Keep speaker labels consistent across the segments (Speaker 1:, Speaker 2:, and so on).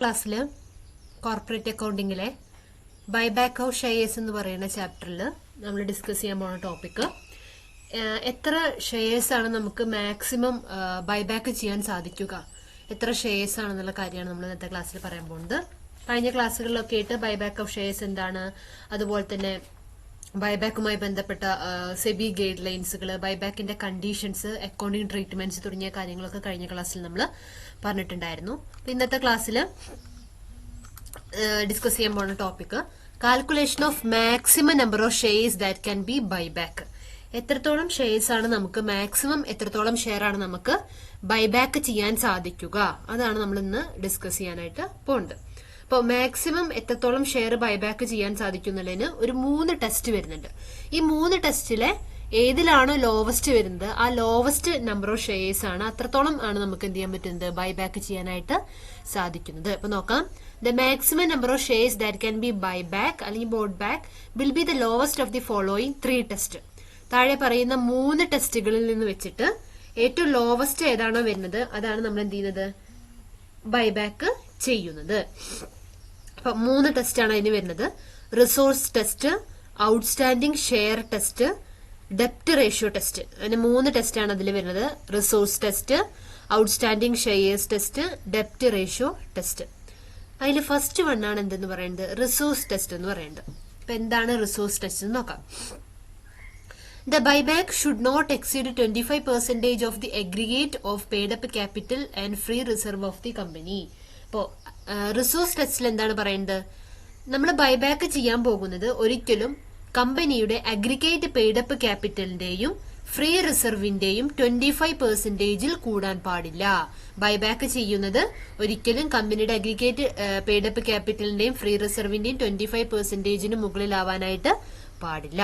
Speaker 1: ക്ലാസ്സിൽ corporate അക്കൗണ്ടിങ്ങിലെ buyback of shares എന്ന് പറയുന്ന ചാപ്റ്ററിൽ നമ്മൾ ഡിസ്കസ് ചെയ്യാൻ പോകുന്ന ടോപ്പിക് എത്ര ഷെയർസ് ആണ് നമുക്ക് മാക്സിമം ബൈബാക്ക് ചെയ്യാൻ സാധിക്കുക, എത്ര ഷെയർസ് ആണെന്നുള്ള കാര്യമാണ് നമ്മൾ ഇന്നത്തെ ക്ലാസ്സിൽ പറയാൻ പോകുന്നത്. കഴിഞ്ഞ ക്ലാസ്സുകളിലൊക്കെ ആയിട്ട് ബൈബാക്ക് ഓഫ് ഷെയർസ് എന്താണ്, അതുപോലെ തന്നെ ബൈബാക്കുമായി ബന്ധപ്പെട്ട സെബി ഗൈഡ് ലൈൻസുകൾ, ബൈബാക്കിന്റെ കണ്ടീഷൻസ്, അക്കൗണ്ടിങ് ട്രീറ്റ്മെന്റ്സ് തുടങ്ങിയ കാര്യങ്ങളൊക്കെ കഴിഞ്ഞ ക്ലാസ്സിൽ നമ്മൾ പറഞ്ഞിട്ടുണ്ടായിരുന്നു. ഇന്നത്തെ ക്ലാസ്സിൽ ഡിസ്കസ് ചെയ്യാൻ പോകുന്ന topic calculation of maximum number of shares that can be buyback. എത്രത്തോളം ഷെയർസ് ആണ് നമുക്ക് മാക്സിമം, എത്രത്തോളം ഷെയർ ആണ് നമുക്ക് ബൈബാക്ക് ചെയ്യാൻ സാധിക്കുക, അതാണ് നമ്മൾ ഇന്ന് ഡിസ്കസ് ചെയ്യാനായിട്ട് പോകുന്നത്. അപ്പോൾ മാക്സിമം എത്രത്തോളം ഷെയർ ബൈബാക്ക് ചെയ്യാൻ സാധിക്കുന്നതിന് ഒരു 3 ടെസ്റ്റ് വരുന്നുണ്ട്. ഈ 3 ടെസ്റ്റിലെ ഏതിലാണോ ലോവസ്റ്റ് വരുന്നത് ആ ലോവസ്റ്റ് നമ്പർ ഓഫ് ഷെയർസ് ആണ്, അത്രത്തോളം ആണ് നമുക്ക് എന്ത് ചെയ്യാൻ പറ്റുന്നത്, ബൈബാക്ക് ചെയ്യാനായിട്ട് സാധിക്കുന്നത്. അപ്പൊ നോക്കാം. The maximum number of shares that can be buyback അല്ലെങ്കിൽ bought back will be the lowest of the following 3 test. താഴെ പറയുന്ന 3 ടെസ്റ്റുകളിൽ നിന്ന് വെച്ചിട്ട് ഏറ്റവും ലോവസ്റ്റ് ഏതാണോ വരുന്നത് അതാണ് നമ്മൾ എന്ത് ചെയ്യുന്നത്, ബൈബാക്ക് ചെയ്യുന്നത്. അപ്പൊ 3 ടെസ്റ്റ് ആണ് അതിന് വരുന്നത്. Resource test, outstanding share test, ഡെപ്റ്റ് റേഷ്യോ ടെസ്റ്റ്. അങ്ങനെ 3 ടെസ്റ്റ് ആണ് അതിൽ വരുന്നത്. Resource test, outstanding shares test, ഡെപ്റ്റ് റേഷ്യോ ടെസ്റ്റ്. അതിൽ ഫസ്റ്റ് വൺ ആണ് എന്തെന്ന് പറയുന്നത്, റിസോഴ്സ് ടെസ്റ്റ് എന്ന് പറയുന്നത്. അപ്പൊ എന്താണ് റിസോഴ്സ് ടെസ്റ്റ് എന്ന് നോക്കാം. The buyback should not exceed 25% of the aggregate of paid up capital and free reserve of the company. ഇപ്പോ റിസോഴ്സ് ടെസ്റ്റിൽ എന്താണ് പറയുന്നത്, നമ്മൾ ബൈബാക്ക് ചെയ്യാൻ പോകുന്നത് ഒരിക്കലും കമ്പനിയുടെ അഗ്രിഗേറ്റ് പെയ്ഡപ്പ് ക്യാപിറ്റലിന്റെയും ഫ്രീ റിസർവിന്റെയും 25% കൂടാൻ പാടില്ല. ബൈബാക്ക് ചെയ്യുന്നത് ഒരിക്കലും കമ്പനിയുടെ അഗ്രിഗേറ്റ് പെയ്ഡപ്പ് ക്യാപിറ്റലിന്റെയും ഫ്രീ റിസർവിന്റെയും 25% മുകളിലാവാനായിട്ട് പാടില്ല.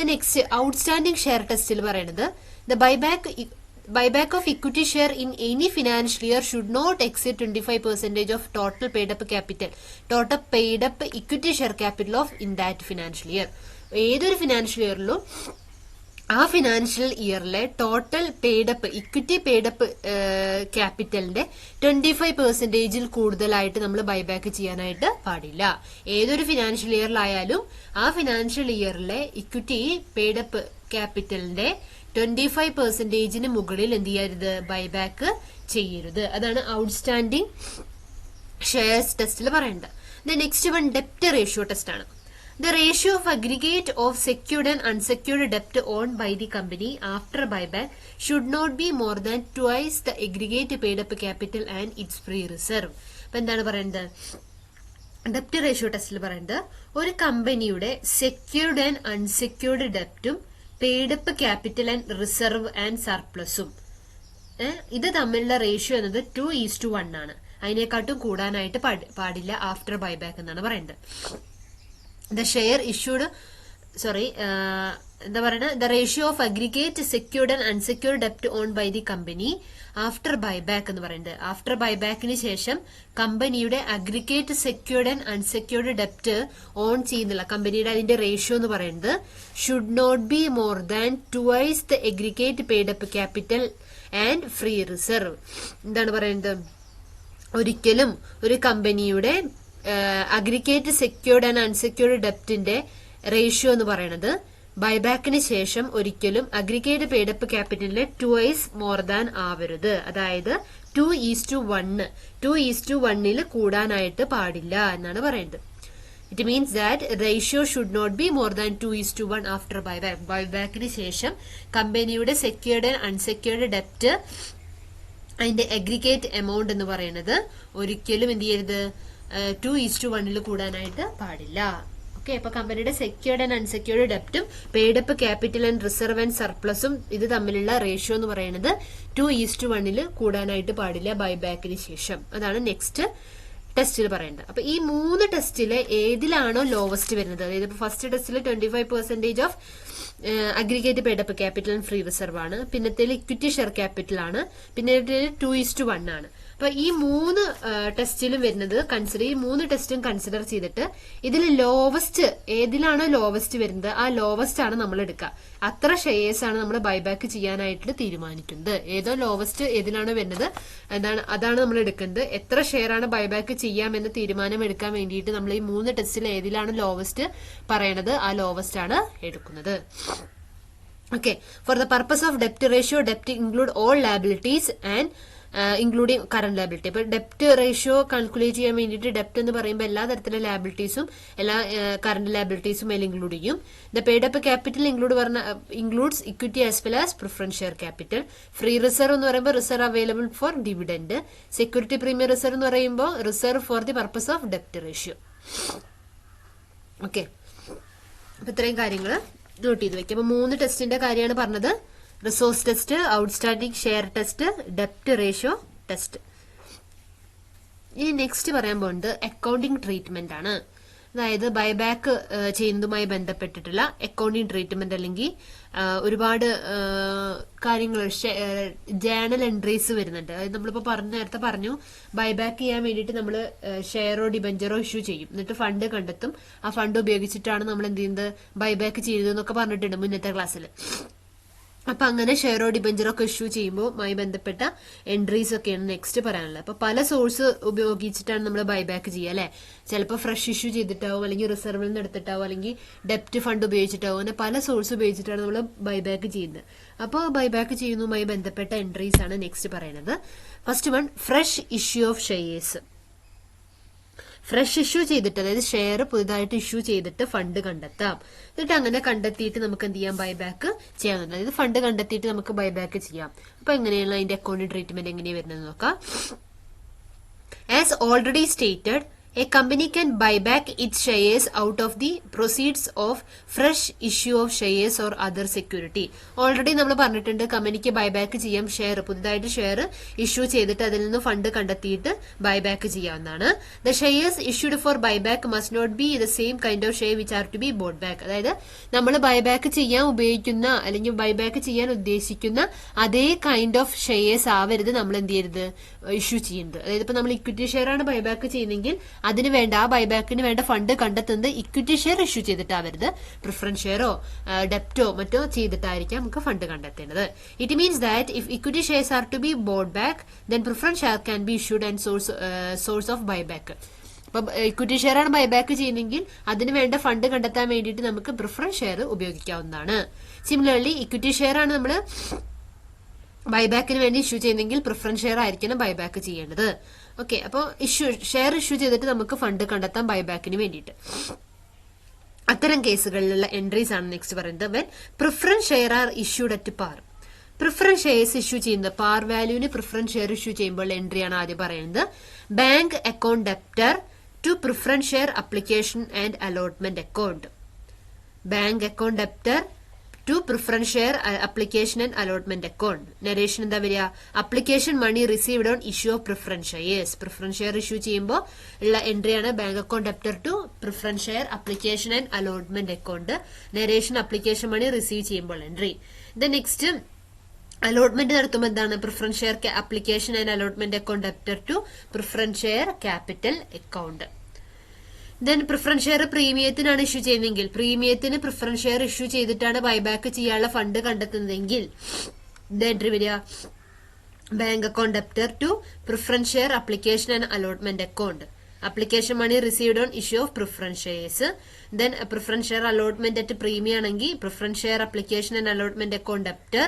Speaker 1: നെക്സ്റ്റ് ഔട്ട്സ്റ്റാൻഡിംഗ് ഷെയർ ടെസ്റ്റിൽ പറയുന്നത് the buyback of equity share in any financial year should not exceed 25% of total paid up capital, total paid up equity share capital of in that financial year. ഏതൊരു financial ഇയറിലും ആ financial ഇയറിലെ total paid up equity paid up ക്യാപിറ്റലിന്റെ 25% കൂടുതലായിട്ട് നമ്മൾ buyback ചെയ്യാനായിട്ട് പാടില്ല. ഏതൊരു ഫിനാൻഷ്യൽ ഇയറിലായാലും ആ ഫിനാൻഷ്യൽ ഇയറിലെ ഇക്വിറ്റി പെയ്ഡപ്പ് ക്യാപിറ്റലിന്റെ 25% മുകളിൽ എന്ത് ചെയ്യരുത്, ബൈബാക്ക് ചെയ്യരുത്. അതാണ് ഔട്ട്സ്റ്റാൻഡിംഗ് ഷെയർസ് ടെസ്റ്റിൽ പറയേണ്ടത്. നെക്സ്റ്റ് വൺ ഡെപ്റ്റ് റേഷ്യോ ടെസ്റ്റ് ആണ്. The ratio of aggregate of secured and unsecured debt owned by the company after buyback should not be more than twice the aggregate paid up capital and its free reserve. അപ്പൊ എന്താണ് പറയുന്നത്, ഡെപ്റ്റ് ratio ടെസ്റ്റിൽ പറയുന്നത് ഒരു കമ്പനിയുടെ secured and unsecured ഡെപ്റ്റും paid up capital and reserve and സർപ്ലസും ഇത് തമ്മിലുള്ള റേഷ്യോ എന്നത് 2:1 ആണ്. അതിനെക്കാട്ടും കൂടാനായിട്ട് പാടില്ല ആഫ്റ്റർ ബൈബാക്ക് എന്നാണ് പറയുന്നത്. The share issued, എന്താ പറയുക, the ratio of aggregate secured and unsecured debt owned by the company after buyback എന്ന് പറയുന്നത്. ആഫ്റ്റർ ബൈബാക്കിന് ശേഷം കമ്പനിയുടെ അഗ്രിഗേറ്റ് സെക്യൂർഡ് ആൻഡ് അൺസെക്യൂർഡ് ഡെപ്റ്റ് ഓൺ ചെയ്യുന്നില്ല കമ്പനിയുടെ അതിന്റെ റേഷ്യോ എന്ന് പറയുന്നത് should not be more than twice the aggregate paid up capital and free reserve. എന്താണ് പറയുന്നത്, ഒരിക്കലും ഒരു കമ്പനിയുടെ അഗ്രിഗേറ്റ് സെക്യൂർഡ് ആൻഡ് അൺസെക്യൂർഡ് ഡെപ്റ്റിന്റെ റേഷ്യോ എന്ന് പറയുന്നത് ബൈബാക്കിന് ശേഷം ഒരിക്കലും അഗ്രിഗേറ്റ് പെയ്ഡപ്പ് ക്യാപിറ്റലിന്റെ 2x മോർ ദാൻ ആവരുത്. അതായത് 2:1 കൂടാനായിട്ട് പാടില്ല എന്നാണ് പറയുന്നത്. It means that ratio should not be more than 2:1 after buyback. ബൈബാക്കിന് ശേഷം കമ്പനിയുടെ സെക്യൂർഡ് ആൻഡ് അൺസെക്യൂർഡ് ഡെപ്റ്റ് അതിന്റെ അഗ്രിഗേറ്റ് എമൗണ്ട് എന്ന് പറയുന്നത് ഒരിക്കലും എന്ത് ചെയ്യരുത്, 2:1 കൂടാനായിട്ട് പാടില്ല. ഓക്കെ, അപ്പൊ കമ്പനിയുടെ സെക്യൂർഡ് ആൻഡ് അൺസെക്യൂർഡ് ഡെപ്റ്റും paid up capital and reserve and സർപ്ലസും ഇത് തമ്മിലുള്ള റേഷ്യോ എന്ന് പറയുന്നത് 2:1 കൂടാനായിട്ട് പാടില്ല ബൈബാക്കിന് ശേഷം. അതാണ് നെക്സ്റ്റ് ടെസ്റ്റിൽ പറയേണ്ടത്. അപ്പൊ ഈ 3 ടെസ്റ്റിലെ ഏതിലാണോ ലോവസ്റ്റ് വരുന്നത്, അതായത് ഇപ്പൊ ഫസ്റ്റ് ടെസ്റ്റിൽ 25% of aggregate paid-up capital and free reserve ആണ്, പിന്നത്തേൽ ഇക്വിറ്റി ഷെയർ ക്യാപിറ്റൽ ആണ്, പിന്നെ 2:1 ആണ്. അപ്പൊ ഈ 3 ടെസ്റ്റിലും വരുന്നത് ഈ 3 ടെസ്റ്റും കൺസിഡർ ചെയ്തിട്ട് ഇതിൽ ലോവസ്റ്റ് ഏതിലാണോ ലോവസ്റ്റ് വരുന്നത് ആ ലോവസ്റ്റ് ആണ് നമ്മൾ എടുക്കുക. അത്ര ഷെയർസ് ആണ് നമ്മൾ ബൈബാക്ക് ചെയ്യാനായിട്ട് തീരുമാനിക്കുന്നത്. ഏതോ ലോവസ്റ്റ് ഏതിലാണോ വരുന്നത് അതാണ് നമ്മൾ എടുക്കുന്നത്. എത്ര ഷെയർ ആണ് ബൈബാക്ക് ചെയ്യാമെന്ന് തീരുമാനം എടുക്കാൻ വേണ്ടിയിട്ട് നമ്മൾ ഈ 3 ടെസ്റ്റിൽ ഏതിലാണ് ലോവസ്റ്റ് പറയണത് ആ ലോവസ്റ്റ് ആണ് എടുക്കുന്നത്. Okay, for the purpose of debt ratio, debt include all liabilities and including current liability. ഇപ്പൊ ഡെപ്റ്റ് റേഷ്യോ കാൽക്കുലേറ്റ് ചെയ്യാൻ വേണ്ടിയിട്ട് ഡെപ്റ്റ് എന്ന് പറയുമ്പോൾ എല്ലാ തരത്തിലുള്ള ലാബിലിറ്റീസും എല്ലാ കറന്റ് ലാബിലിറ്റീസും അതിൽ ഇൻക്ലൂഡ് ചെയ്യും. The paid up capital includes equity as well as preference share capital. Free reserve എന്ന് പറയുമ്പോൾ reserve available for dividend. Security premium reserve എന്ന് പറയുമ്പോൾ reserve for the purpose of ഡെപ്റ്റ് റേഷ്യോ. ഓക്കെ, അപ്പൊ ഇത്രയും കാര്യങ്ങൾ നോട്ട് ചെയ്ത് വെക്കാം. അപ്പൊ 3 ടെസ്റ്റിന്റെ കാര്യമാണ് പറഞ്ഞത്. Resource test, outstanding share test, ഡെപ്റ്റ് റേഷ്യോ ടെസ്റ്റ്. ഇനി നെക്സ്റ്റ് പറയാൻ പോകുന്നത് അക്കൗണ്ടിംഗ് ട്രീറ്റ്മെന്റ് ആണ്. അതായത് ബൈബാക്ക് ചെയ്യുന്നതുമായി ബന്ധപ്പെട്ടിട്ടുള്ള അക്കൗണ്ടിംഗ് ട്രീറ്റ്മെന്റ് അല്ലെങ്കിൽ ഒരുപാട് കാര്യങ്ങൾ ജേണൽ എൻട്രീസ് വരുന്നുണ്ട്. അതായത് നമ്മളിപ്പോ നേരത്തെ പറഞ്ഞു ബൈബാക്ക് ചെയ്യാൻ വേണ്ടിയിട്ട് നമ്മൾ ഷെയറോ ഡിബഞ്ചറോ ഇഷ്യൂ ചെയ്യും, എന്നിട്ട് ഫണ്ട് കണ്ടെത്തും. ആ ഫണ്ട് ഉപയോഗിച്ചിട്ടാണ് നമ്മൾ എന്ത് ചെയ്യുന്നത് ബൈബാക്ക് ചെയ്യുന്നതെന്നൊക്കെ പറഞ്ഞിട്ടുണ്ട് മുന്നത്തെ ക്ലാസ്സിൽ. അപ്പൊ അങ്ങനെ ഷെയറോ ഡിബഞ്ചറോ ഒക്കെ ഇഷ്യൂ ചെയ്യുമ്പോൾ ബന്ധപ്പെട്ട എൻട്രീസ് ഒക്കെയാണ് നെക്സ്റ്റ് പറയാനുള്ളത്. അപ്പൊ പല സോഴ്സ് ഉപയോഗിച്ചിട്ടാണ് നമ്മൾ ബൈബാക്ക് ചെയ്യുക അല്ലെ. ചിലപ്പോൾ ഫ്രഷ് ഇഷ്യൂ ചെയ്തിട്ടാവും, അല്ലെങ്കിൽ റിസർവിൽ നിന്ന് എടുത്തിട്ടാവും, അല്ലെങ്കിൽ ഡെപ്റ്റ് ഫണ്ട് ഉപയോഗിച്ചിട്ടാവും. അങ്ങനെ പല സോഴ്സ് ഉപയോഗിച്ചിട്ടാണ് നമ്മൾ ബൈബാക്ക് ചെയ്യുന്നത്. അപ്പോൾ ബൈബാക്ക് ചെയ്യുന്നതുമായി ബന്ധപ്പെട്ട എൻട്രീസ് ആണ് നെക്സ്റ്റ് പറയുന്നത്. First one, fresh issue of shares. Fresh issue ചെയ്തിട്ട്, അതായത് ഷെയർ പുതുതായിട്ട് ഇഷ്യൂ ചെയ്തിട്ട് ഫണ്ട് കണ്ടെത്താം. എന്നിട്ട് അങ്ങനെ കണ്ടെത്തിയിട്ട് നമുക്ക് എന്ത് ചെയ്യാം ബൈബാക്ക് ചെയ്യാവുന്നത്. അതായത് ഫണ്ട് കണ്ടെത്തിയിട്ട് നമുക്ക് ബൈബാക്ക് ചെയ്യാം. അപ്പൊ എങ്ങനെയുള്ള അതിന്റെ അക്കൗണ്ടിംഗ് ട്രീറ്റ്മെന്റ് എങ്ങനെയാണ് വരുന്നത് നോക്കാം. As already stated, a company can buy back its shares out of the proceeds of fresh issue of shares or other security. Already നമ്മൾ പറഞ്ഞിട്ടുണ്ട് കമ്പനിക്ക് ബൈബാക്ക് ചെയ്യാം. ഷെയർ പുതുതായിട്ട് ഷെയർ ഇഷ്യൂ ചെയ്തിട്ട് അതിൽ നിന്ന് ഫണ്ട് കണ്ടെത്തിയിട്ട് ബൈബാക്ക് ചെയ്യാവുന്നതാണ്. The shares issued for buyback must not be the same kind of share which are to be bought back. അതായത് നമ്മൾ ബൈബാക്ക് ചെയ്യാൻ ഉപയോഗിക്കുന്ന അല്ലെങ്കിൽ ബൈബാക്ക് ചെയ്യാൻ ഉദ്ദേശിക്കുന്ന അതേ കൈൻഡ് ഓഫ് ഷെയർസ് ആവരുത് നമ്മൾ എന്ത് ചെയ്യരുത് ഇഷ്യൂ ചെയ്യുന്നത്. അതായത് ഇപ്പൊ നമ്മൾ ഇക്വിറ്റി ഷെയർ ആണ് ബൈബാക്ക് ചെയ്യുന്നെങ്കിൽ അതിന് വേണ്ട ആ ബൈബാക്കിന് വേണ്ട ഫണ്ട് കണ്ടെത്തുന്നത് ഇക്വിറ്റി ഷെയർ ഇഷ്യൂ ചെയ്തിട്ടാവരുത്, പ്രിഫറൻസ് ഷെയറോ ഡെപ്റ്റോ മറ്റോ ചെയ്തിട്ടായിരിക്കാം നമുക്ക് ഫണ്ട് കണ്ടെത്തേണ്ടത്. It means that if equity shares are to be bought back then preference share can be issued and source of buyback. അപ്പൊ ഇക്വിറ്റി ഷെയർ ആണ് ബൈബാക്ക് ചെയ്യുന്നെങ്കിൽ അതിന് വേണ്ട ഫണ്ട് കണ്ടെത്താൻ വേണ്ടിയിട്ട് നമുക്ക് പ്രിഫറൻസ് ഷെയർ ഉപയോഗിക്കാവുന്നതാണ്. സിമിലർലി ഇക്വിറ്റി ഷെയർ ആണ് നമ്മൾ ബൈബാക്കിന് വേണ്ടി ഇഷ്യൂ ചെയ്യുന്നെങ്കിൽ പ്രിഫറൻസ് ഷെയർ ആയിരിക്കണം ബൈബാക്ക് ചെയ്യേണ്ടത്. ഓക്കെ, അപ്പോൾ ഷെയർ ഇഷ്യൂ ചെയ്തിട്ട് നമുക്ക് ഫണ്ട് കണ്ടെത്താം ബൈബാക്കിന് വേണ്ടിയിട്ട്. അത്തരം കേസുകളിലുള്ള എൻട്രീസ് ആണ് നെക്സ്റ്റ് പറയുന്നത്. When preference share are issued at par. Preference shares issue ചെയ്യുന്നത് പാർ വാല്യൂവിന് പ്രിഫറൻസ് ഷെയർ ഇഷ്യൂ ചെയ്യുമ്പോൾ എൻട്രിയാണ് ആദ്യം പറയുന്നത്. Bank account debtor to preference share application and allotment account. Bank account debtor to preference share application and allotment account. Narration എന്താ വരിക? Application money received on issue of preference shares. Preference share issue ചെയ്യുമ്പോൾ ഉള്ള എൻട്രിയാണ് bank account debtor to preference share application and allotment account. Narration application money receive ചെയ്യുമ്പോൾ entry. The next allotment നടത്തുമ്പോൾ എന്താണ്? Preference share application and allotment account debtor to preference share capital account. Then preference share പ്രീമിയത്തിനാണ് issue ചെയ്യുന്നതെങ്കിൽ പ്രീമിയത്തിന് preference share issue ചെയ്തിട്ടാണ് buyback ചെയ്യാനുള്ള fund കണ്ടെത്തുന്നതെങ്കിൽ entry വരിക bank account debtor to preference share application and allotment account. Application money received on issue of preference shares. Then preference share allotment at premium ആണെങ്കിൽ preference share application and allotment account debtor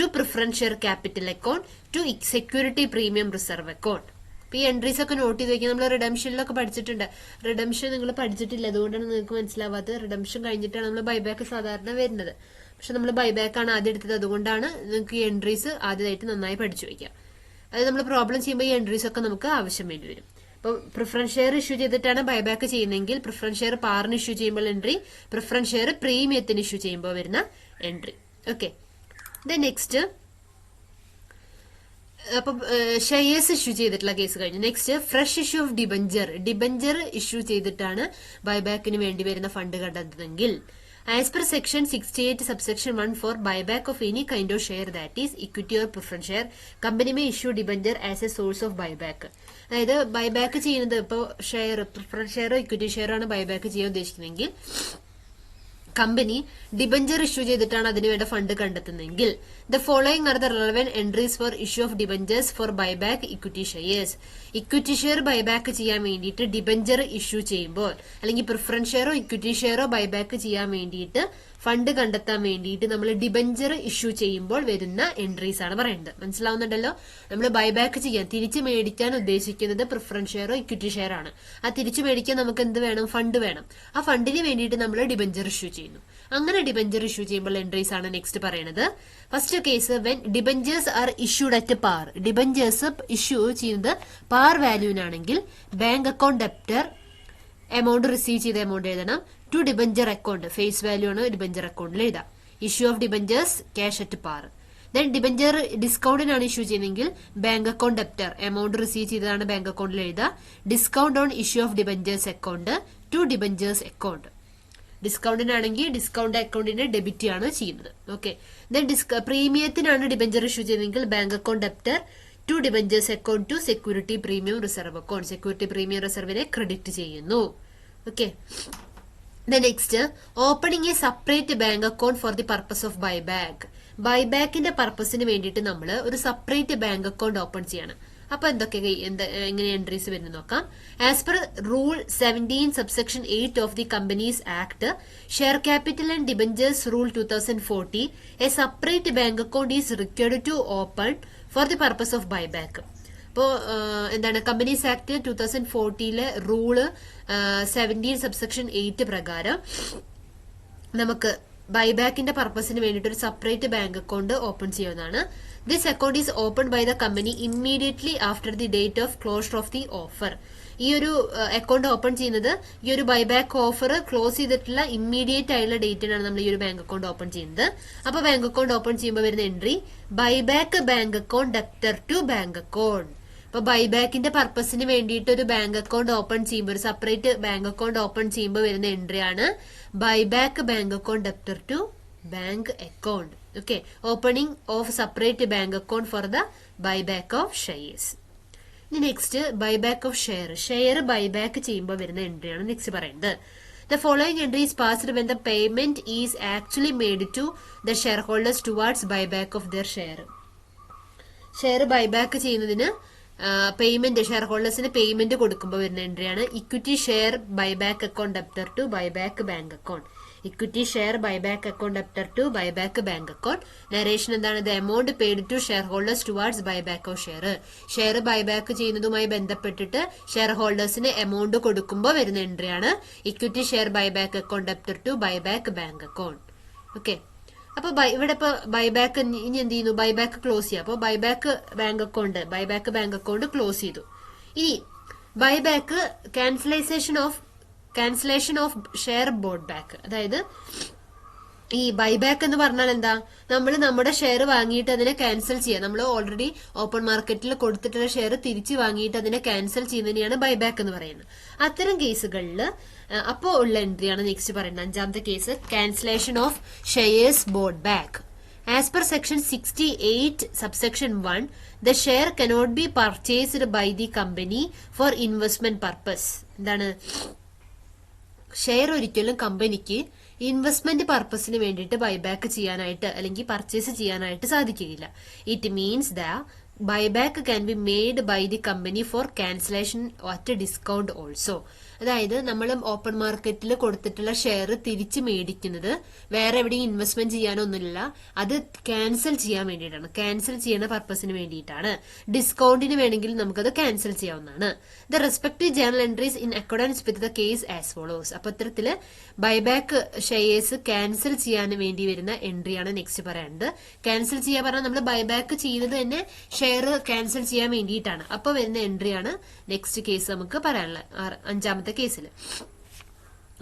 Speaker 1: to preference share capital account to security premium reserve account. ഈ entries ഒക്കെ note ചെയ്ത് വെക്കുക. നമ്മൾ റിഡംഷനിലൊക്കെ പഠിച്ചിട്ടുണ്ട്. Redemption നിങ്ങൾ പഠിച്ചിട്ടില്ല, അതുകൊണ്ടാണ് നിങ്ങൾക്ക് മനസ്സിലാവാത്തത്. റിഡംഷൻ കഴിഞ്ഞിട്ടാണ് നമ്മൾ ബൈബാക്ക് സാധാരണ വരുന്നത്. പക്ഷെ നമ്മൾ ബൈബാക്ക് ആണ് ആദ്യം എടുത്തത്, അതുകൊണ്ടാണ് നിങ്ങൾക്ക് ഈ എൻട്രീസ് ആദ്യമായിട്ട് നന്നായി പഠിച്ചു വെക്കുക. അതായത് നമ്മൾ പ്രോബ്ലം ചെയ്യുമ്പോൾ ഈ എൻട്രീസ് ഒക്കെ നമുക്ക് ആവശ്യം വേണ്ടി വരും. അപ്പോൾ പ്രിഫറൻസ് ഷെയർ ഇഷ്യൂ ചെയ്തിട്ടാണ് ബൈബാക്ക് ചെയ്യുന്നതെങ്കിൽ പ്രിഫറൻസ് ഷെയർ പാറിന് ഇഷ്യൂ ചെയ്യുമ്പോൾ എൻട്രി, പ്രിഫറൻസ് ഷെയർ പ്രീമിയത്തിന് ഇഷ്യൂ ചെയ്യുമ്പോൾ വരുന്ന എൻട്രി. ഓക്കെ, ദെൻ നെക്സ്റ്റ് അപ്പൊ ഷെയർസ് ഇഷ്യൂ ചെയ്തിട്ടുള്ള കേസ് കഴിഞ്ഞു. Next fresh issue of debenture. Debenture issue ചെയ്തിട്ടാണ് ബൈബാക്കിന് വേണ്ടി വരുന്ന fund കണ്ടെത്തുന്നതെങ്കിൽ As per section 68 subsection 1 for buyback of any kind of share that is equity or preference share, company may issue debenture as a source of buyback. അതായത് buyback ചെയ്യുന്നത് ഇപ്പോൾ share preference ഷെയറോ equity ഷെയറോ ആണ് buyback ചെയ്യാൻ ഉദ്ദേശിക്കുന്നതെങ്കിൽ company debenture issue ചെയ്തിട്ടാണ് അതിനുവേണ്ട ഫണ്ട് കണ്ടെത്തുന്നതെങ്കിൽ the following are the relevant entries for issue of debentures for buyback equity shares. Equity share buyback ചെയ്യാൻ വേണ്ടിയിട്ട് ഡിബഞ്ചർ ഇഷ്യൂ ചെയ്യുമ്പോൾ അല്ലെങ്കിൽ പ്രിഫറൻസ് ഷെയറോ ഇക്വിറ്റി ഷെയറോ ബൈബാക്ക് ചെയ്യാൻ വേണ്ടിയിട്ട് ഫണ്ട് കണ്ടെത്താൻ വേണ്ടിയിട്ട് നമ്മൾ ഡിബഞ്ചർ ഇഷ്യൂ ചെയ്യുമ്പോൾ വരുന്ന എൻട്രീസ് ആണ് പറയുന്നത്. മനസ്സിലാവുന്നുണ്ടല്ലോ? നമ്മൾ ബൈബാക്ക് ചെയ്യാൻ തിരിച്ചു മേടിക്കാൻ ഉദ്ദേശിക്കുന്നത് പ്രിഫറൻസ് ഷെയറോ ഇക്വിറ്റി ഷെയർ ആണ്. ആ തിരിച്ചു മേടിക്കാൻ നമുക്ക് എന്ത് വേണം? ഫണ്ട് വേണം. ആ ഫണ്ടിന് വേണ്ടിയിട്ട് നമ്മൾ ഡിബഞ്ചർ ഇഷ്യൂ ചെയ്യുന്നു. അങ്ങനെ ഡിബഞ്ചർ ഇഷ്യൂ ചെയ്യുമ്പോൾ എൻട്രീസ് ആണ് നെക്സ്റ്റ് പറയുന്നത്. First case when debentures are issued at par. Debentures issue ചെയ്യുന്നത് പാർ വാല്യൂവിനാണെങ്കിൽ bank account debtor amount receive ചെയ്ത എമൗണ്ട് എഴുതണം. To debenture account face value ആണ് ഡിബഞ്ചർ അക്കൗണ്ടിൽ എഴുതാം. Issue of debentures cash at par. Then debenture ഡിസ്കൗണ്ടിനാണ് issue ചെയ്യുന്നതെങ്കിൽ bank account debtor amount receive ചെയ്തതാണ് ബാങ്ക് അക്കൗണ്ടിൽ എഴുതുക. Discount on issue of debentures account to debentures account. ഡിസ്കൗണ്ടിനാണെങ്കിൽ discount അക്കൗണ്ടിന്റെ debit ആണ് ചെയ്യുന്നത്. ഓക്കെ. ദെൻ പ്രീമിയത്തിനാണ് ഡിബഞ്ചർ ഇഷ്യൂ ചെയ്യുന്നതെങ്കിൽ bank account debtor to debentures account to security premium reserve account. Security premium റിസർവിനെ credit ചെയ്യുന്നു. Okay. Next opening a separate bank account for the purpose of buyback. ബൈബാക്കിന്റെ പർപ്പസിന് വേണ്ടിയിട്ട് നമ്മൾ ഒരു സെപ്പറേറ്റ് ബാങ്ക് അക്കൗണ്ട് ഓപ്പൺ ചെയ്യണം. അപ്പൊ എങ്ങനെ എൻട്രീസ് വരുന്നു നോക്കാം. As per rule 17 subsection 8 of the companies act, share capital and debentures rule 2040, a separate bank account is required to open for the purpose of buyback. ഇപ്പോ എന്താണ് companies act 2040 rule 17 subsection 8 പ്രകാരം നമുക്ക് ബൈബാക്കിന്റെ പർപ്പസിന് വേണ്ടിയിട്ട് ഒരു separate bank account open ചെയ്യുന്നതാണ്. This account is open by the company immediately after the date of closure of the offer. ഈ ഒരു അക്കൗണ്ട് ഓപ്പൺ ചെയ്യുന്നത് ഈ ഒരു ബൈബാക്ക് ഓഫർ ക്ലോസ് ചെയ്തിട്ടുള്ള ഇമ്മീഡിയറ്റ് ആയിട്ടുള്ള ഡേറ്റിനാണ് നമ്മൾ ഈ ഒരു ബാങ്ക് അക്കൗണ്ട് ഓപ്പൺ ചെയ്യുന്നത്. അപ്പൊ ബാങ്ക് അക്കൗണ്ട് ഓപ്പൺ ചെയ്യുമ്പോൾ വരുന്ന entry buyback bank account debtor to bank account. അപ്പൊ ബൈബാക്കിന്റെ പർപ്പസിന് വേണ്ടിയിട്ട് ഒരു ബാങ്ക് അക്കൗണ്ട് ഓപ്പൺ ചെയ്യുമ്പോൾ ഒരു സെപ്പറേറ്റ് ബാങ്ക് അക്കൗണ്ട് ഓപ്പൺ ചെയ്യുമ്പോൾ വരുന്ന എൻട്രി ആണ് buyback bank account debtor to bank account. Okay. Opening of separate bank account for the buyback of shares. ഇനി next buyback of share. Share buyback ചെയ്യുമ്പോൾ വരുന്ന entry ആണ് next പറയുന്നത്. The following entry is passed when the payment is actually made to the shareholders towards buyback of their share. Share buyback ചെയ്യുന്നതിന് payment share ഹോൾഡേഴ്സിന് payment കൊടുക്കുമ്പോൾ വരുന്ന എൻട്രിയാണ് equity share buyback account debtor to buyback bank account. Equity share buyback account debtor to buyback bank account. Narration എന്താണ്? The amount paid to share holders towards buyback of share. Share buyback ചെയ്യുന്നതുമായി ബന്ധപ്പെട്ടിട്ട് share ഹോൾഡേഴ്സിന് amount കൊടുക്കുമ്പോൾ വരുന്ന എൻട്രിയാണ് equity share buyback account debtor to buyback bank account. Okay. അപ്പൊ ഇവിടെ ഇപ്പൊ ബൈബാക്ക് ഇനി എന്ത് ചെയ്യുന്നു? ബൈബാക്ക് ക്ലോസ് ചെയ്യാം. അപ്പൊ ബൈബാക്ക് ബാങ്ക് അക്കൗണ്ട് ക്ലോസ് ചെയ്തു. ഇനി buyback cancellation of share boat back. അതായത് ഈ ബൈബാക്ക് എന്ന് പറഞ്ഞാൽ എന്താ? നമ്മൾ നമ്മുടെ ഷെയർ വാങ്ങിയിട്ട് അതിനെ ക്യാൻസൽ ചെയ്യുക. നമ്മൾ ഓൾറെഡി ഓപ്പൺ മാർക്കറ്റിൽ കൊടുത്തിട്ടുള്ള ഷെയർ തിരിച്ചു വാങ്ങിയിട്ട് അതിനെ ക്യാൻസൽ ചെയ്യുന്നതിനെയാണ് ബൈബാക്ക് എന്ന് പറയുന്നത്. അത്തരം കേസുകളിൽ അപ്പോ ഉള്ള എൻട്രിയാണ് നെക്സ്റ്റ് പറയുന്നത്. അഞ്ചാമത്തെ case cancellation of shares bought back. As per section 68 subsection 1, the share cannot be purchased by the company for investment purpose. എന്താണ്? ഷെയർ ഒരിക്കലും കമ്പനിക്ക് ഇൻവെസ്റ്റ്മെന്റ് പർപ്പസിന് വേണ്ടിയിട്ട് ബൈബാക്ക് ചെയ്യാനായിട്ട് അല്ലെങ്കിൽ പർച്ചേസ് ചെയ്യാനായിട്ട് സാധിക്കുകയില്ല. It means the buyback can be made by the company for cancellation at discount also. അതായത് നമ്മൾ ഓപ്പൺ മാർക്കറ്റിൽ കൊടുത്തിട്ടുള്ള ഷെയർ തിരിച്ചു മേടിക്കുന്നത് വേറെ എവിടെയും ഇൻവെസ്റ്റ്മെന്റ് ചെയ്യാനൊന്നുമില്ല, അത് ക്യാൻസൽ ചെയ്യാൻ വേണ്ടിയിട്ടാണ്. ക്യാൻസൽ ചെയ്യുന്ന പർപ്പസിന് വേണ്ടിയിട്ടാണ്. ഡിസ്കൗണ്ടിന് വേണമെങ്കിൽ നമുക്കത് ക്യാൻസൽ ചെയ്യാവുന്നതാണ്. The respective journal entries in accordance with the case as follows. അപ്പൊ ഇത്തരത്തില് ബൈബാക്ക് ഷെയർസ് ക്യാൻസൽ ചെയ്യാൻ വേണ്ടി വരുന്ന എൻട്രിയാണ് നെക്സ്റ്റ് പറയുന്നത്. ക്യാൻസൽ ചെയ്യാൻ പറഞ്ഞാൽ നമ്മൾ ബൈബാക്ക് ചെയ്യുന്നത് തന്നെ ഷെയർ ക്യാൻസൽ ചെയ്യാൻ വേണ്ടിയിട്ടാണ്. അപ്പൊ വരുന്ന എൻട്രിയാണ് നെക്സ്റ്റ് കേസ് നമുക്ക് പറയാനുള്ളത്, അഞ്ചാമത്തെ കേസിൽ.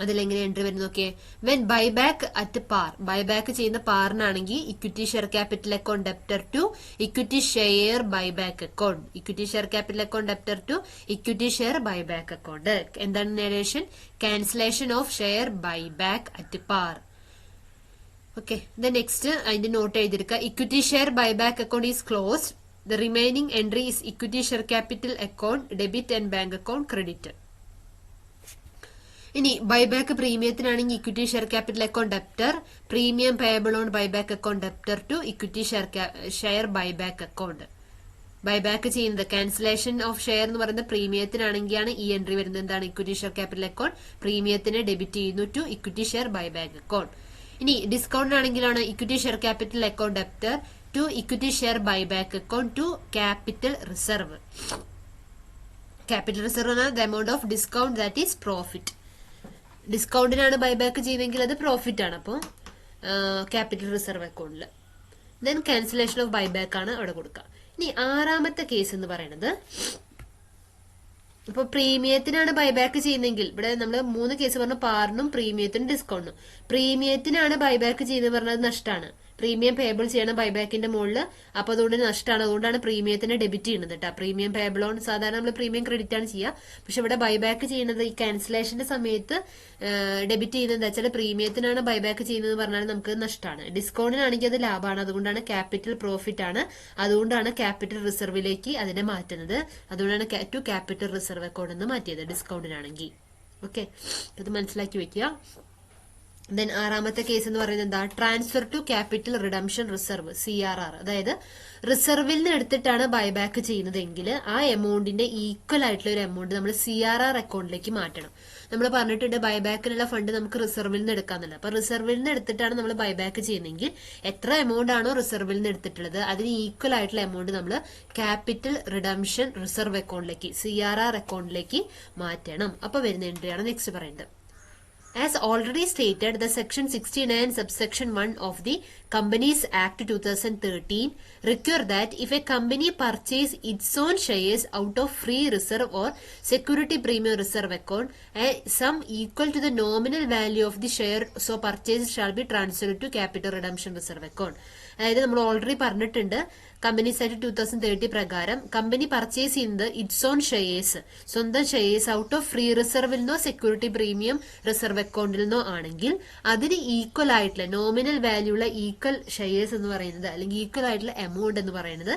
Speaker 1: അതിലെങ്ങനെ എൻട്രി വരുന്നു നോക്കിയേ. When buyback at par. Buyback ചെയ്യുന്ന പാറിനാണെങ്കിൽ equity share capital account debtor to equity share buyback account. Equity share capital account debtor to equity share buyback account. എന്താണ് narration? Cancellation of share buyback at par. Okay, next അതിന്റെ note എഴുതിയെടുക്കുക. Equity share buyback account is closed. The remaining entry is equity share capital account debit and bank account credit. ഇനി buyback പ്രീമിയത്തിനാണെങ്കിൽ equity share capital account debtor, premium payable on buyback account debtor to equity share buyback account. Buyback ചെയ്യുന്നത് cancellation of share എന്ന് പറയുന്നത് പ്രീമിയത്തിനാണെങ്കിലാണ് ഈ entry വരുന്നത്. എന്താണ്? Equity share capital account പ്രീമിയത്തിനെ ഡെബിറ്റ് ചെയ്യുന്നു to equity share buyback account. ഇനി ഡിസ്കൗണ്ട് ആണെങ്കിലാണ് equity share capital account debtor to equity share buyback account to capital reserve. Capital reserve ആണ് the amount of discount that is profit. ഡിസ്കൗണ്ടിനാണ് buyback ചെയ്യുന്നതെങ്കിൽ അത് profit ആണ്. അപ്പോൾ capital reserve അക്കൗണ്ടിൽ then cancellation of buyback ആണ് അവിടെ കൊടുക്കുക. ഇനി ആറാമത്തെ കേസ് എന്ന് പറയുന്നത്, ഇപ്പൊ പ്രീമിയത്തിനാണ് ബൈബാക്ക് ചെയ്യുന്നതെങ്കിൽ ഇവിടെ നമ്മൾ 3 കേസ് പറഞ്ഞു, പാറിനും പ്രീമിയത്തിനും ഡിസ്കൗണ്ടും. പ്രീമിയത്തിനാണ് ബൈബാക്ക് ചെയ്യുന്നത് പറഞ്ഞത് നഷ്ടമാണ്. പ്രീമിയം പേബിൾ ചെയ്യണം ബൈബാക്കിന്റെ മുകളിൽ, അപ്പൊ അതുകൊണ്ട് നഷ്ടമാണ്. അതുകൊണ്ടാണ് പ്രീമിയത്തിനെ ഡെബിറ്റ് ചെയ്യുന്നത് കേട്ടോ. പ്രീമിയം പേബിൾ ഓൺ സാധാരണ നമ്മൾ പ്രീമിയം ക്രെഡിറ്റ് ആണ് ചെയ്യുക. പക്ഷെ ഇവിടെ ബൈബാക്ക് ചെയ്യുന്നത് ഈ ക്യാൻസലേഷന്റെ സമയത്ത് ഡെബിറ്റ് ചെയ്യുന്നത് എന്താ വെച്ചാൽ പ്രീമിയത്തിനാണ് ബൈബാക്ക് ചെയ്യുന്നത് പറഞ്ഞാൽ നമുക്ക് നഷ്ടമാണ്. ഡിസ്കൗണ്ടിനാണെങ്കിൽ അത് ലാഭമാണ്. അതുകൊണ്ടാണ് ക്യാപിറ്റൽ പ്രോഫിറ്റ് ആണ്. അതുകൊണ്ടാണ് ക്യാപിറ്റൽ റിസർവിലേക്ക് അതിനെ മാറ്റുന്നത്. അതുകൊണ്ടാണ് ടു ക്യാപിറ്റൽ റിസർവ് അക്കൗണ്ട് എന്ന് മാറ്റിയത് ഡിസ്കൗണ്ടിനാണെങ്കിൽ. ഓക്കെ, ഇത് മനസ്സിലാക്കി വെക്കുക. ദെൻ ആറാമത്തെ കേസ് എന്ന് പറയുന്നത് എന്താ? Transfer to capital redemption reserve CRR. അതായത് റിസർവിൽ നിന്ന് എടുത്തിട്ടാണ് ബൈബാക്ക് ചെയ്യുന്നതെങ്കിൽ ആ എമൗണ്ടിന്റെ ഈക്വൽ ആയിട്ടുള്ള ഒരു എമൗണ്ട് നമ്മൾ CRR അക്കൗണ്ടിലേക്ക് മാറ്റണം. നമ്മൾ പറഞ്ഞിട്ടുണ്ട് ബൈബാക്കിനുള്ള ഫണ്ട് നമുക്ക് റിസർവിൽ നിന്ന് എടുക്കാന്നല്ല. അപ്പൊ റിസർവിൽ നിന്ന് എടുത്തിട്ടാണ് നമ്മൾ ബൈബാക്ക് ചെയ്യുന്നതെങ്കിൽ എത്ര എമൗണ്ട് ആണോ റിസർവിൽ നിന്ന് എടുത്തിട്ടുള്ളത് അതിന് ഈക്വൽ ആയിട്ടുള്ള എമൗണ്ട് നമ്മൾ ക്യാപിറ്റൽ റിഡംഷൻ റിസർവ് അക്കൗണ്ടിലേക്ക് CRR അക്കൗണ്ടിലേക്ക് മാറ്റണം. അപ്പൊ വരുന്ന എൻട്രിയാണ് നെക്സ്റ്റ് പറയുന്നത്. As already stated, the Section 69 subsection 1 of the Companies Act 2013 require that if a company purchase its own shares out of free reserve or security premium reserve account, a sum equal to the nominal value of the share so purchased shall be transferred to capital redemption reserve account. അതായത് നമ്മൾ already പറഞ്ഞിട്ടുണ്ട് companies act 2030 പ്രകാരം company purchase ചെയ്യുന്നത് it's on shares, സ്വന്തം shares out of free റിസർവിൽ നിന്നോ security premium reserve അക്കൗണ്ടിൽ നിന്നോ ആണെങ്കിൽ അതിന് ഈക്വൽ ആയിട്ടുള്ള നോമിനൽ വാല്യൂ ഉള്ള ഈക്വൽ ഷെയർസ് എന്ന് പറയുന്നത് അല്ലെങ്കിൽ ഈക്വൽ ആയിട്ടുള്ള എമൗണ്ട് എന്ന് പറയുന്നത്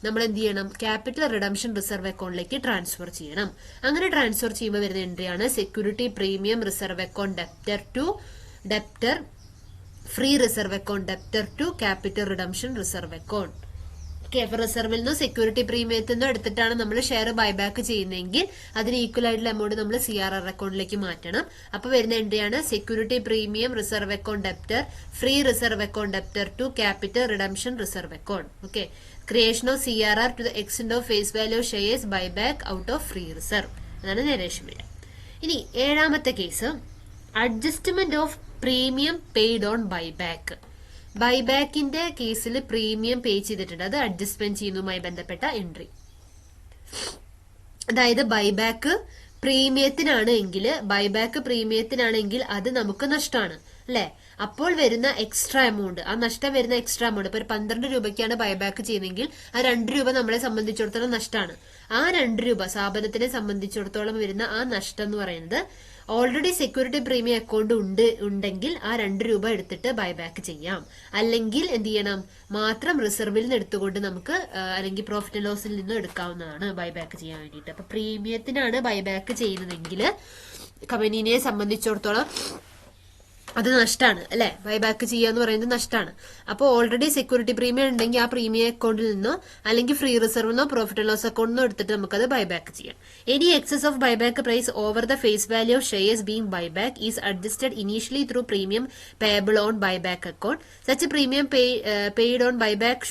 Speaker 1: നമ്മൾ എന്ത് ചെയ്യണം? ക്യാപിറ്റൽ റിഡംഷൻ റിസർവ് അക്കൗണ്ടിലേക്ക് ട്രാൻസ്ഫർ ചെയ്യണം. അങ്ങനെ ട്രാൻസ്ഫർ ചെയ്യുമ്പോൾ വരുന്ന എൻട്രിയാണ് security premium reserve account debtor free reserve account debtor to capital redemption reserve account. റിസർവിൽ നിന്നോ സെക്യൂരിറ്റി പ്രീമിയത്തിൽ നിന്നോ എടുത്തിട്ടാണ് നമ്മൾ ഷെയർ ബൈബാക്ക് ചെയ്യുന്നതെങ്കിൽ അതിന് ഈക്വൽ ആയിട്ടുള്ള എമൗണ്ട് നമ്മൾ CRR അക്കൗണ്ടിലേക്ക് മാറ്റണം. അപ്പൊ വരുന്ന എൻട്രിയാണ് security premium reserve account debtor free reserve account debtor to capital redemption reserve account. Okay, creation of CRR to the extent of face value of shares buyback out of free reserve. അതാണ് narration വരിക. ഇനി ഏഴാമത്തെ case, adjustment of premium paid on buyback. ബൈബാക്കിന്റെ case premium പേ ചെയ്തിട്ടുണ്ട്, അത് adjustment ചെയ്യുന്നതുമായി ബന്ധപ്പെട്ട entry. അതായത് buyback പ്രീമിയത്തിനാണെങ്കിൽ അത് നമുക്ക് നഷ്ടമാണ് അല്ലെ. അപ്പോൾ വരുന്ന എക്സ്ട്രാ എമൗണ്ട്, ആ നഷ്ടം വരുന്ന എക്സ്ട്രാ എമൗണ്ട്, ഇപ്പൊ 12 രൂപയ്ക്കാണ് ബൈബാക്ക് ചെയ്യുന്നതെങ്കിൽ ആ 2 രൂപ നമ്മളെ സംബന്ധിച്ചിടത്തോളം നഷ്ടമാണ്. ആ 2 രൂപ സ്ഥാപനത്തിനെ സംബന്ധിച്ചിടത്തോളം വരുന്ന ആ നഷ്ടം എന്ന് പറയുന്നത് ഓൾറെഡി സെക്യൂരിറ്റി പ്രീമിയം അക്കൗണ്ട് ഉണ്ടെങ്കിൽ ആ 2 രൂപ എടുത്തിട്ട് ബൈബാക്ക് ചെയ്യാം. അല്ലെങ്കിൽ എന്ത് ചെയ്യണം? മാത്രം റിസർവിൽ നിന്ന് എടുത്തുകൊണ്ട് നമുക്ക് അല്ലെങ്കിൽ പ്രോഫിറ്റ് ആൻഡ് ലോസിൽ നിന്നും എടുക്കാവുന്നതാണ് ബൈബാക്ക് ചെയ്യാൻ വേണ്ടിയിട്ട്. അപ്പൊ പ്രീമിയത്തിനാണ് ബൈബാക്ക് ചെയ്യുന്നതെങ്കിൽ കമ്പനിയെ സംബന്ധിച്ചിടത്തോളം അത് നഷ്ടമാണ് അല്ലെ. ബൈബാക്ക് ചെയ്യാന്ന് പറയുന്നത് നഷ്ടമാണ്. അപ്പോൾ ഓൾറെഡി സെക്യൂരിറ്റി പ്രീമിയം ഉണ്ടെങ്കിൽ ആ പ്രീമിയം അക്കൗണ്ടിൽ നിന്നോ അല്ലെങ്കിൽ ഫ്രീ റിസർവിൽ നിന്നോ പ്രോഫിറ്റ് ആൻഡ് ലോസ് അക്കൗണ്ടിൽ നിന്നോ എടുത്തിട്ട് നമുക്കത് ബൈബാക്ക് ചെയ്യാം. Any excess of buyback price over the face value of shares being buyback is adjusted initially through premium payable on buyback account. Such premium paid on buyback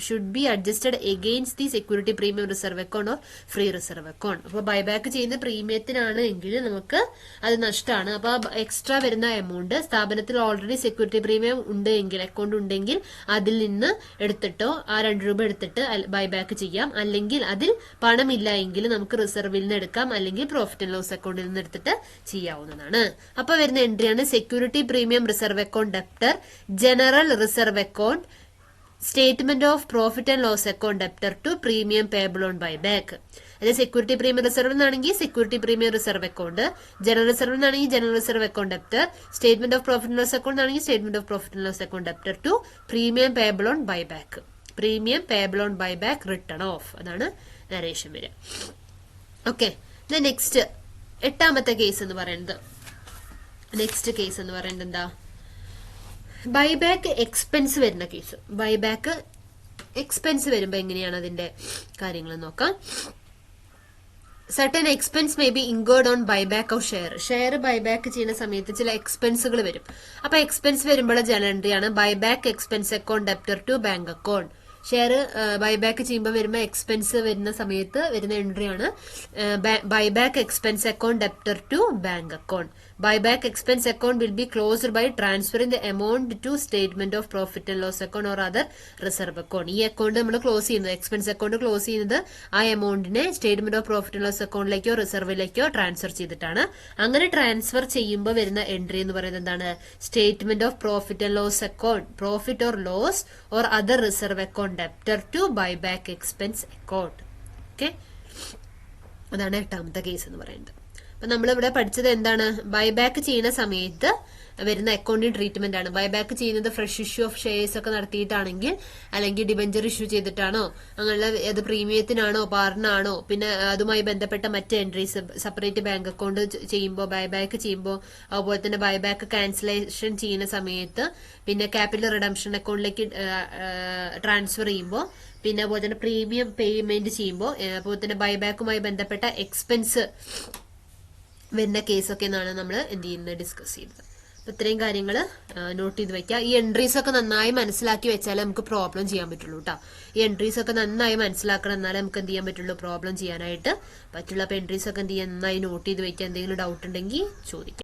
Speaker 1: should be adjusted against the security premium reserve account or free reserve account. അപ്പോൾ buyback ചെയ്യുന്ന പ്രീമിയത്തിനാണ് എങ്കിൽ നമുക്ക് അത് നഷ്ടമാണ്. അപ്പൊ extra വരുന്ന amount സ്ഥാപനത്തിൽ ഓൾറെഡി സെക്യൂരിറ്റി പ്രീമിയം ഉണ്ട് എങ്കിൽ അക്കൗണ്ട് ഉണ്ടെങ്കിൽ അതിൽ നിന്ന് എടുത്തിട്ടോ ആ 2 രൂപ എടുത്തിട്ട് ബൈബാക്ക് ചെയ്യാം. അല്ലെങ്കിൽ അതിൽ പണമില്ല എങ്കിൽ നമുക്ക് റിസർവിൽ നിന്ന് എടുക്കാം, അല്ലെങ്കിൽ പ്രോഫിറ്റ് ആൻഡ് ലോസ് അക്കൗണ്ടിൽ നിന്ന് എടുത്തിട്ട് ചെയ്യാവുന്നതാണ്. അപ്പൊ വരുന്ന എൻട്രിയാണ് security premium reserve account debtor general reserve account statement of profit and loss account debtor to premium payable on buyback. അതായത് സെക്യൂരിറ്റി പ്രീമിയം റിസർവ് എന്നാണെങ്കിൽ security premium reserve account, general reserve എന്നാണെങ്കിൽ general reserve account debtor, statement of profit and loss account എന്നാണെങ്കിൽ statement of profit and loss account debtor to premium payable on buyback. Premium payable on buyback written off, അതാണ് narration വരിക. Okay, next 8ാമത്തെ case എന്ന് പറയുന്നത്, എന്താ, buyback expense വരുന്ന case. Buyback expense വരുമ്പോ എങ്ങനെയാണ് അതിന്റെ കാര്യങ്ങൾ നോക്കാം. Certain expense may be incurred on buyback of share buyback ചെയ്യുന്ന സമയത്ത് ചില എക്സ്പെൻസുകൾ വരും. അപ്പൊ എക്സ്പെൻസ് വരുമ്പോൾ ജനറൽ എൻട്രി ആണ് buyback expense account debtor to bank account. Share buyback ചെയ്യുമ്പോൾ വരുമ്പോൾ എക്സ്പെൻസ് വരുന്ന സമയത്ത് വരുന്ന എൻട്രി ആണ് buyback expense account debtor to bank account. Buyback expense account will be closed by transferring the amount to statement of profit and loss account or other reserve account. ഈ account നമ്മൾ close ചെയ്യുന്നത്, expense account close ചെയ്യുന്നത് ആ എമൗണ്ടിനെ statement of profit and loss അക്കൗണ്ടിലേക്കോ റിസർവിലേക്കോ transfer ചെയ്തിട്ടാണ്. അങ്ങനെ ട്രാൻസ്ഫർ ചെയ്യുമ്പോൾ വരുന്ന എൻട്രി എന്ന് പറയുന്നത് എന്താണ്, statement of profit and loss account, profit or loss or other reserve account debtor to buyback expense account. Okay, അതാണ് 8ാമത്തെ കേസ് എന്ന് പറയുന്നത്. അപ്പൊ നമ്മളിവിടെ പഠിച്ചത് എന്താണ്, ബൈബാക്ക് ചെയ്യുന്ന സമയത്ത് വരുന്ന അക്കൗണ്ടിങ് ട്രീറ്റ്മെന്റ് ആണ്. ബൈബാക്ക് ചെയ്യുന്നത് ഫ്രഷ് ഇഷ്യൂ ഓഫ് ഷെയർസ് ഒക്കെ നടത്തിയിട്ടാണെങ്കിൽ, അല്ലെങ്കിൽ ഡിബഞ്ചർ ഇഷ്യൂ ചെയ്തിട്ടാണോ, അങ്ങനെയുള്ള അത് പ്രീമിയത്തിനാണോ പാറിനാണോ, പിന്നെ അതുമായി ബന്ധപ്പെട്ട മറ്റ് എൻട്രീസ് സെപ്പറേറ്റ് ബാങ്ക് അക്കൗണ്ട് ചെയ്യുമ്പോൾ, ബൈബാക്ക് ചെയ്യുമ്പോൾ, അതുപോലെ തന്നെ ബൈബാക്ക് ക്യാൻസലേഷൻ ചെയ്യുന്ന സമയത്ത്, പിന്നെ ക്യാപിറ്റൽ റിഡംഷൻ അക്കൗണ്ടിലേക്ക് ട്രാൻസ്ഫർ ചെയ്യുമ്പോൾ, പിന്നെ അതുപോലെ തന്നെ പ്രീമിയം പേയ്മെന്റ് ചെയ്യുമ്പോൾ, അതുപോലെ തന്നെ ബൈബാക്കുമായി ബന്ധപ്പെട്ട എക്സ്പെൻസ് വരുന്ന കേസൊക്കെ എന്നാണ് നമ്മൾ എന്ത് ചെയ്യുന്നത്, ഡിസ്കസ് ചെയ്തത്. അപ്പൊ ഇത്രയും കാര്യങ്ങൾ നോട്ട് ചെയ്ത് വെക്കുക. ഈ എൻട്രീസ് ഒക്കെ നന്നായി മനസ്സിലാക്കി വെച്ചാലേ നമുക്ക് പ്രോബ്ലം ചെയ്യാൻ പറ്റുള്ളൂ കേട്ടോ. ഈ എൻട്രീസ് ഒക്കെ നന്നായി മനസ്സിലാക്കണം, എന്നാലേ നമുക്ക് എന്ത് ചെയ്യാൻ പറ്റുള്ളൂ, പ്രോബ്ലം ചെയ്യാനായിട്ട് പറ്റുള്ളൂ. അപ്പൊ എൻട്രീസ് ഒക്കെ എന്ത് ചെയ്യാൻ നന്നായി നോട്ട് ചെയ്ത് വെക്കുക. എന്തെങ്കിലും ഡൗട്ട് ഉണ്ടെങ്കിൽ ചോദിക്കാം.